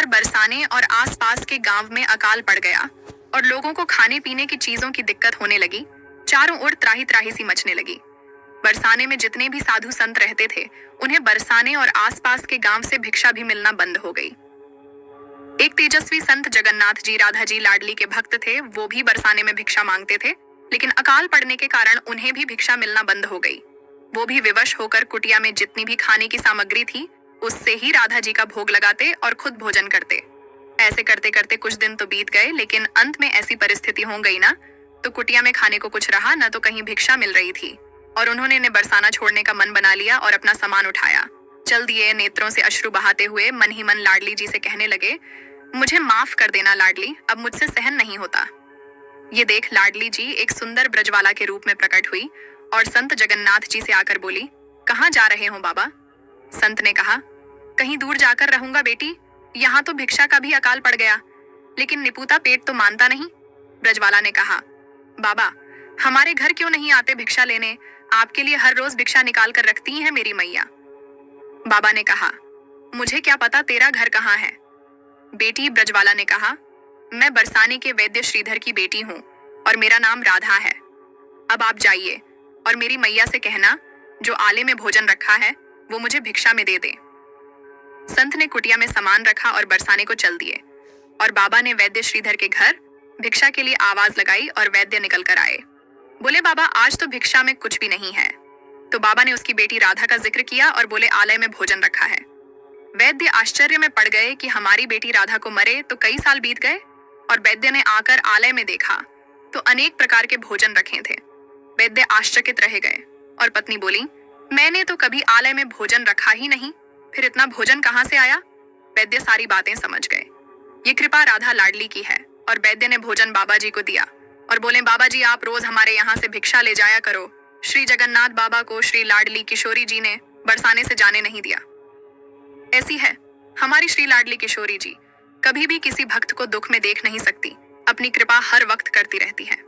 बार बरसाने और आसपास के गांव में अकाल पड़ गया और लोगों को खाने पीने की चीजों की दिक्कत होने लगी। चारों ओर त्राही त्राही सी मचने लगी। बरसाने में जितने भी साधु संत रहते थे, उन्हें बरसाने और आसपास के गांव से भिक्षा भी मिलना बंद हो गई। एक तेजस्वी संत जगन्नाथ जी राधा जी लाडली के भक्त थे। वो भी बरसाने में भिक्षा मांगते थे, लेकिन अकाल पड़ने के कारण उन्हें भी भिक्षा मिलना बंद हो गई। वो भी विवश होकर कुटिया में जितनी भी खाने की सामग्री थी, उससे ही राधा जी का भोग लगाते और खुद भोजन करते। ऐसे करते करते कुछ दिन तो बीत गए, लेकिन अंत में ऐसी परिस्थिति हो गई ना, तो कुटिया में खाने को कुछ रहा न तो कहीं भिक्षा मिल रही थी, और उन्होंने ने बरसाना छोड़ने का मन बना लिया और अपना सामान उठाया, चल दिए। नेत्रों से अश्रु बहाते हुए मन ही मन लाडली जी से कहने लगे, मुझे माफ कर देना लाडली, अब मुझसे सहन नहीं होता। ये देख लाडली जी एक सुंदर ब्रजवाला के रूप में प्रकट हुई और संत जगन्नाथ जी से आकर बोली, कहाँ जा रहे हो बाबा? संत ने कहा, कहीं दूर जाकर रहूंगा बेटी, यहाँ तो भिक्षा का भी अकाल पड़ गया, लेकिन निपुता पेट तो मानता नहीं। ब्रजवाला ने कहा, बाबा हमारे घर क्यों नहीं आते भिक्षा लेने? आपके लिए हर रोज भिक्षा निकाल कर रखती है मेरी मैया। बाबा ने कहा, मुझे क्या पता तेरा घर कहाँ है। बेटी, ब्रजवाला ने कहा, मैं बरसाने के वैद्य श्रीधर की बेटी हूँ और मेरा नाम राधा है। अब आप जाइए और मेरी मैया से कहना, जो आले में भोजन रखा है वो मुझे भिक्षा में दे दे। संत ने कुटिया में सामान रखा और बरसाने को चल दिए, और बाबा ने वैद्य श्रीधर के घर भिक्षा के लिए आवाज लगाई और वैद्य निकल कर आए। बोले, बाबा आज तो भिक्षा में कुछ भी नहीं है। तो बाबा ने उसकी बेटी राधा का जिक्र किया और बोले, आलय में भोजन रखा है। वैद्य आश्चर्य में पड़ गए कि हमारी बेटी राधा को मरे तो कई साल बीत गए, और वैद्य ने आकर आलय में देखा तो अनेक प्रकार के भोजन रखे थे। वैद्य आश्चर्यचकित रह गए और पत्नी बोली, मैंने तो कभी आलय में भोजन रखा ही नहीं, फिर इतना भोजन कहाँ से आया? वैद्य सारी बातें समझ गए। ये कृपा राधा लाडली की है। और वैद्य ने भोजन बाबा जी को दिया और बोले, बाबा जी आप रोज हमारे यहाँ से भिक्षा ले जाया करो। श्री जगन्नाथ बाबा को श्री लाडली किशोरी जी ने बरसाने से जाने नहीं दिया। ऐसी है हमारी श्री लाडली किशोरी जी, कभी भी किसी भक्त को दुख में देख नहीं सकती, अपनी कृपा हर वक्त करती रहती है।